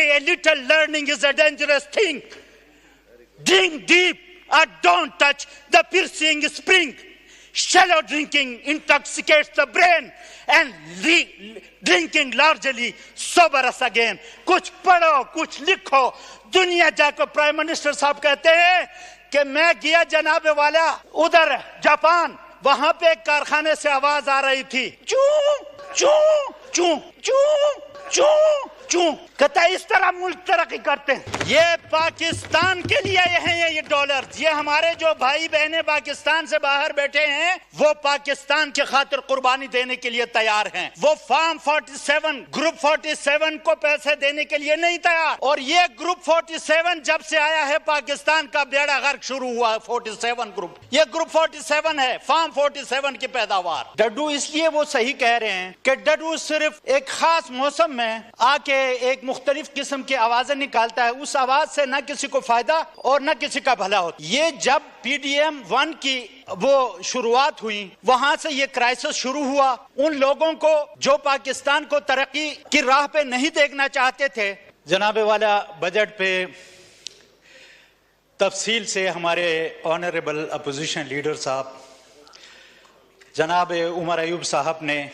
a little learning is a dangerous thing. Drink deep or don't touch the piercing spring. Shallow drinking intoxicates the brain and drinking largely sober us again. कुछ पढ़ो, कुछ लिखो, दुनिया जाको prime minister साहब कहते हैं कि मैं गया जनाब वाला उधर जापान, वहां पे एक कारखाने से आवाज आ रही थी, चू चू चू चू चू चू, कहता इस तरह मुल्क तरक्की करते हैं। ये पाकिस्तान के लिए हैं ये डॉलर। ये हमारे जो भाई बहनें पाकिस्तान से बाहर बैठे हैं वो पाकिस्तान की खातिर कुर्बानी देने के लिए तैयार हैं। वो फार्म 47 ग्रुप 47 को पैसे देने के लिए नहीं तैयार। और ये ग्रुप 47 जब से आया है पाकिस्तान का बेड़ा गर्क शुरू हुआ है। 47 ग्रुप, ये ग्रुप 47 है, फार्म 47 की पैदावार। डड्डू इसलिए वो सही कह रहे हैं कि डड्डू सिर्फ एक खास मौसम में आके एक मुख्तलिफ किस्म की आवाजें निकालता है, उस आवाज से न किसी को फायदा और न किसी का भला होता। ये जब PDM 1 की वो शुरुआत हुई, वहां से ये क्राइसिस शुरू हुआ। उन लोगों को जो पाकिस्तान को तरक्की की राह पे नहीं देखना चाहते थे। जनाबे वाला बजट पे तफसील से हमारे ऑनरेबल अपोजिशन लीडर साहब जनाब उमर अयूब साहब ने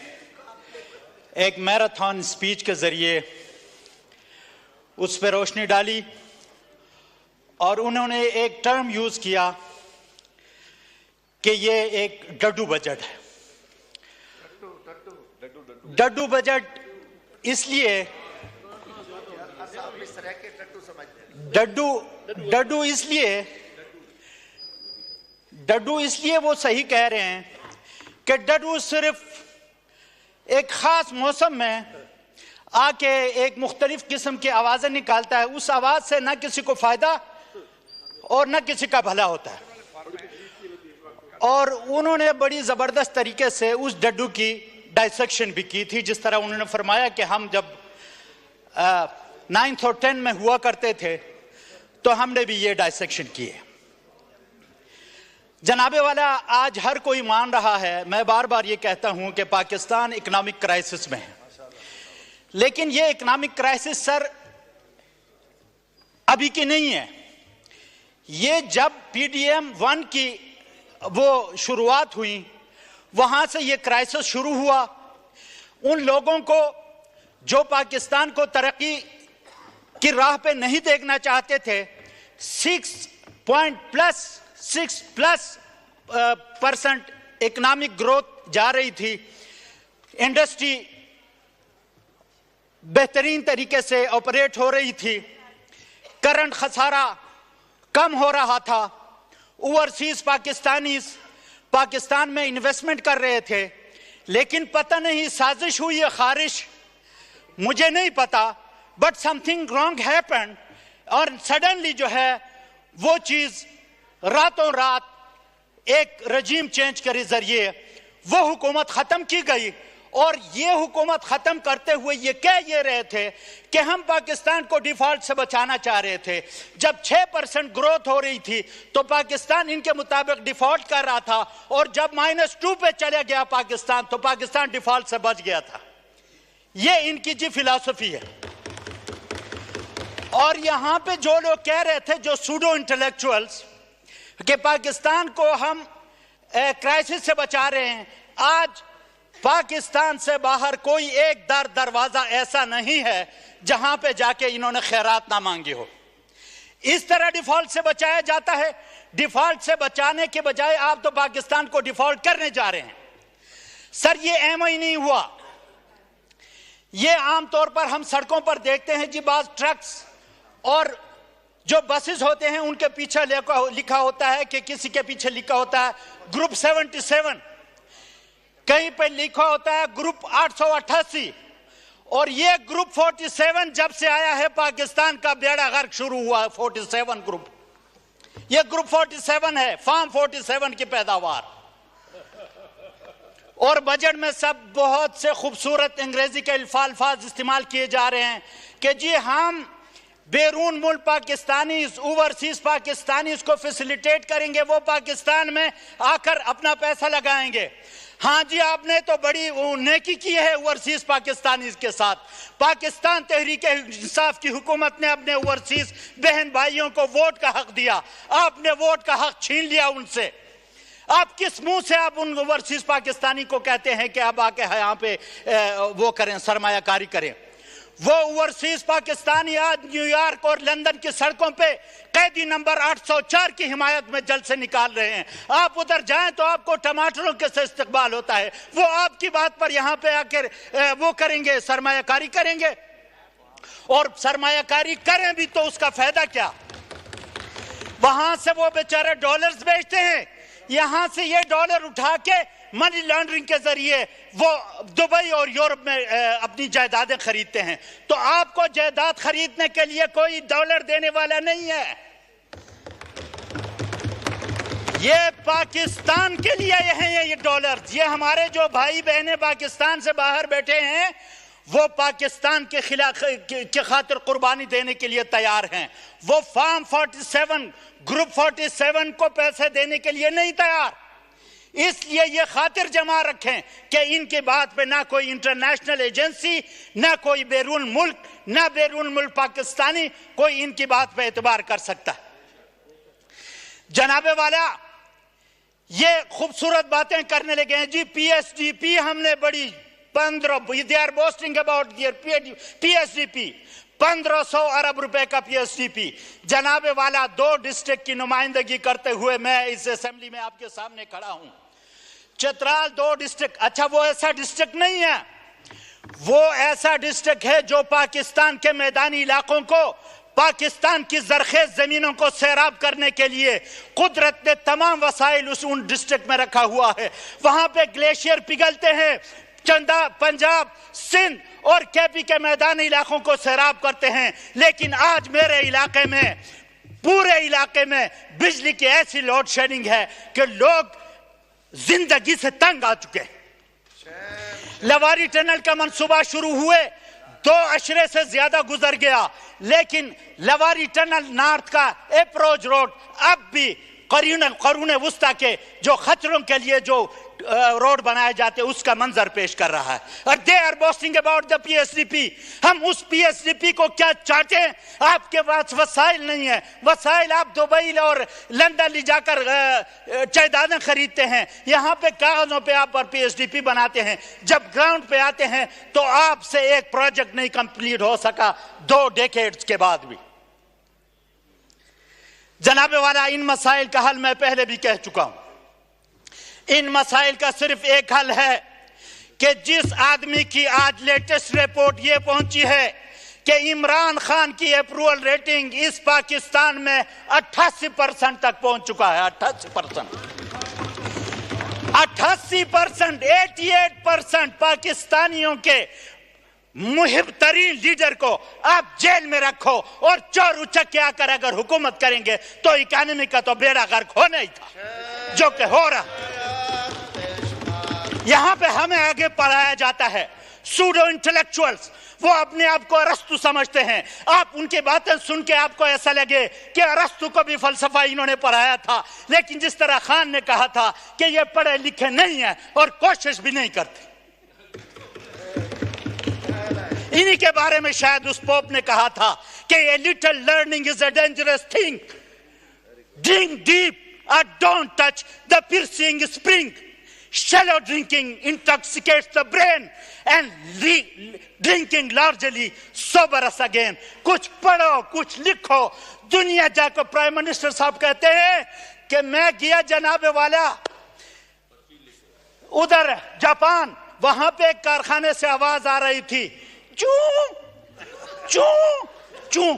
एक मैराथन स्पीच के जरिए उस पर रोशनी डाली और उन्होंने एक टर्म यूज किया कि ये एक डड्डू बजट है। डड्डू बजट इसलिए डड्डू इसलिए वो सही कह रहे हैं कि डड्डू सिर्फ एक खास मौसम में आके एक मुख्तलिफ किस्म की आवाजें निकालता है, उस आवाज से न किसी को फायदा और न किसी का भला होता है। और उन्होंने बड़ी जबरदस्त तरीके से उस डड्डू की डाइसेक्शन भी की थी, जिस तरह उन्होंने फरमाया कि हम जब 9th और 10th में हुआ करते थे तो हमने भी ये डाइसेक्शन किए। जनाबे वाला आज हर कोई मान रहा है, मैं बार बार ये कहता हूं कि पाकिस्तान इकोनॉमिक क्राइसिस में है, लेकिन ये इकोनॉमिक क्राइसिस सर अभी की नहीं है। ये जब PDM 1 की वो शुरुआत हुई, वहां से ये क्राइसिस शुरू हुआ। उन लोगों को जो पाकिस्तान को तरक्की की राह पे नहीं देखना चाहते थे, 6% इकोनॉमिक ग्रोथ जा रही थी, इंडस्ट्री बेहतरीन तरीके से ऑपरेट हो रही थी, करंट खसारा कम हो रहा था, ओवरसीज पाकिस्तान में इन्वेस्टमेंट कर रहे थे। लेकिन पता नहीं साजिश हुई या खारिश, मुझे नहीं पता, बट समथिंग रॉन्ग हैपेंड और सडनली जो है वो चीज रातों रात एक रजीम चेंज के जरिए वो हुकूमत खत्म की गई। और ये हुकूमत खत्म करते हुए ये कह ये रहे थे कि हम पाकिस्तान को डिफॉल्ट से बचाना चाह रहे थे। जब 6% ग्रोथ हो रही थी तो पाकिस्तान इनके मुताबिक डिफॉल्ट कर रहा था, और जब -2 पे चले गया पाकिस्तान तो पाकिस्तान डिफॉल्ट से बच गया था। ये इनकी जी फिलॉसफी है। और यहां पे जो लोग कह रहे थे, जो सूडो इंटेलेक्चुअल्स, कि पाकिस्तान को हम क्राइसिस से बचा रहे हैं, आज पाकिस्तान से बाहर कोई एक दरवाजा ऐसा नहीं है जहां पे जाके इन्होंने खैरात ना मांगी हो। इस तरह डिफॉल्ट से बचाया जाता है। डिफॉल्ट से बचाने के बजाय आप तो पाकिस्तान को डिफॉल्ट करने जा रहे हैं। सर ये एम ही नहीं हुआ। ये आमतौर पर हम सड़कों पर देखते हैं जी, बाज ट्रक्स और जो बसेस होते हैं उनके पीछे लिखा होता है कि किसी के पीछे लिखा होता है ग्रुप 77, कहीं पे लिखा होता है ग्रुप 888। और ये ग्रुप 47 जब से आया है पाकिस्तान का बेड़ा गर्क शुरू हुआ है। 47 ग्रुप, ये ग्रुप 47 है, फार्म 47 की पैदावार। और बजट में सब बहुत से खूबसूरत अंग्रेजी के अल्फाज इस्तेमाल किए जा रहे हैं कि जी हम बैरून मुल्क पाकिस्तानी, ओवरसीज पाकिस्तानी को फैसिलिटेट करेंगे, वो पाकिस्तान में आकर अपना पैसा लगाएंगे। हाँ जी, आपने तो बड़ी नेकी की है ओवरसीज पाकिस्तानी के साथ। पाकिस्तान तहरीक इंसाफ की हुकूमत ने अपने ओवरसीज बहन भाइयों को वोट का हक दिया, आपने वोट का हक छीन लिया उनसे। आप किस मुंह से आप उन ओवरसीज पाकिस्तानी को कहते हैं कि आप आके यहाँ पे वो करें, सरमायाकारी करें? वो ओवरसीज पाकिस्तानी आज न्यूयॉर्क और लंदन की सड़कों पे कैदी नंबर 804 की हिमायत में जल से निकाल रहे हैं। आप उधर जाएं तो आपको टमाटरों के से इस्तकबाल होता है। वो आपकी बात पर यहाँ पे आकर वो करेंगे, सरमायाकारी करेंगे। और सरमायाकारी करें भी तो उसका फायदा क्या? वहां से वो बेचारे डॉलर्स बेचते हैं, यहां से ये डॉलर उठा के मनी लॉन्ड्रिंग के जरिए वो दुबई और यूरोप में अपनी जायदादें खरीदते हैं। तो आपको जायदाद खरीदने के लिए कोई डॉलर देने वाला नहीं है। ये पाकिस्तान के लिए हैं ये डॉलर। ये हमारे जो भाई बहनें पाकिस्तान से बाहर बैठे हैं वो पाकिस्तान के खिलाफ के खातिर कुर्बानी देने के लिए तैयार हैं। वो फार्म 47 ग्रुप 47 को पैसे देने के लिए नहीं तैयार। इसलिए ये खातिर जमा रखें कि इनकी बात पे ना कोई इंटरनेशनल एजेंसी, ना कोई बैरून मुल्क, ना बैरून मुल्क पाकिस्तानी कोई इनकी बात पे एतबार कर सकता है। जनाबे वाला ये खूबसूरत बातें करने लगे हैं जी। पीएसडीपी हमने बड़ी 15 they are boasting about their PSDP 1500 अरब रुपए का पीएसडीपी। जनाबे वाला 2 डिस्ट्रिक्ट की नुमाइंदगी करते हुए मैं इस असेंबली में आपके सामने खड़ा हूं। चित्राल 2 डिस्ट्रिक्ट, अच्छा वो ऐसा डिस्ट्रिक्ट नहीं है, वो ऐसा डिस्ट्रिक्ट है जो पाकिस्तान के मैदानी इलाकों को, पाकिस्तान की जरखेज जमीनों को सैराब करने के लिए कुदरत ने तमाम वसाइल उन डिस्ट्रिक्ट में रखा हुआ है। वहां पे ग्लेशियर पिघलते हैं, चंदा पंजाब सिंध और केपी के मैदानी इलाकों को सैराब करते हैं। लेकिन आज मेरे इलाके में, पूरे इलाके में बिजली की ऐसी लोड शेडिंग है कि लोग जिंदगी से तंग आ चुके हैं। लवारी टनल का मंसूबा शुरू हुए 2 अशरे से ज्यादा गुजर गया, लेकिन लवारी टनल नॉर्थ का अप्रोच रोड अब भी करूने वुस्ता के जो खतरों के लिए जो रोड बनाए जाते उसका मंजर पेश कर रहा है। और they are boasting about the PSDP. हम उस पीएसडीपी को क्या चाहते हैं? आपके पास वसाइल नहीं है। वसाइल आप दुबई और लंदन ले जाकर जायदादें खरीदते हैं, यहाँ पे कागजों पे आप पर पीएसडीपी बनाते हैं। जब ग्राउंड पे आते हैं तो आपसे एक प्रोजेक्ट नहीं कंप्लीट हो सका 2 डेकेड्स के बाद भी। जनाबे वाला इन मसाइल का हल मैं पहले भी कह चुका हूं। इन मसाइल का सिर्फ एक हल है कि जिस आदमी की आज लेटेस्ट रिपोर्ट ये पहुंची है कि इमरान खान की अप्रूवल रेटिंग इस पाकिस्तान में 88% तक पहुंच चुका है। 88%, 88% पाकिस्तानियों के मुहिब तरीन लीडर को आप जेल में रखो और चोर उचक के आकर अगर हुकूमत करेंगे तो इकोनॉमी का तो बेड़ा गर्क होना ही था, जो कि हो रहा। यहां पे हमें आगे पढ़ाया जाता है सूडो इंटेलेक्चुअल्स, वो अपने आप को अरस्तु समझते हैं। आप उनकी बातें सुन के आपको ऐसा लगे कि अरस्तु को भी फलसफा इन्होंने पढ़ाया था, लेकिन जिस तरह खान ने कहा था कि ये पढ़े लिखे नहीं है और कोशिश भी नहीं करते। इन्हीं के बारे में शायद उस पोप ने कहा था कि a little learning is a dangerous thing, drink deep और don't touch the piercing spring, shallow drinking intoxicates the brain and drinking largely sober us again। कुछ पढ़ो, कुछ लिखो। दुनिया जाकर प्राइम मिनिस्टर साहब कहते हैं कि मैं गया जनाबे वाला उधर जापान, वहां पे एक कारखाने से आवाज आ रही थी, चू चू चू।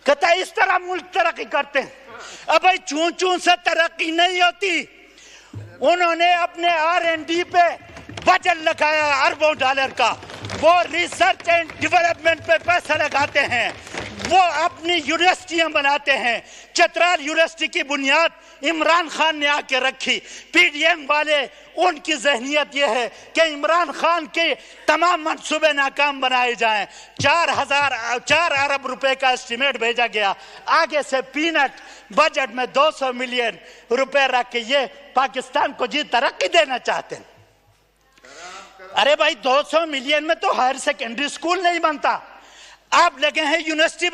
कहता इस तरह मुल्क तरक्की करते हैं। अब भाई चू चू से तरक्की नहीं होती। उन्होंने अपने R&D पे बजट लगाया अरबों डॉलर का। वो रिसर्च एंड डेवलपमेंट पे पैसा लगाते हैं, वो अपनी यूनिवर्सिटियां बनाते हैं। चित्राल यूनिवर्सिटी की बुनियाद इमरान खान ने आके रखी। पीडीएम वाले उनकी जहनियत यह है कि इमरान खान के तमाम मंसूबे नाकाम बनाए जाएं। 4 अरब रुपए का एस्टिमेट भेजा गया, आगे से पीनट बजट में 200 मिलियन रुपए रख के ये पाकिस्तान को जी तरक्की देना चाहते हैं। अरे भाई 200 मिलियन में तो हायर सेकेंडरी स्कूल नहीं बनता, आप लगे हैं यूनिवर्सिटी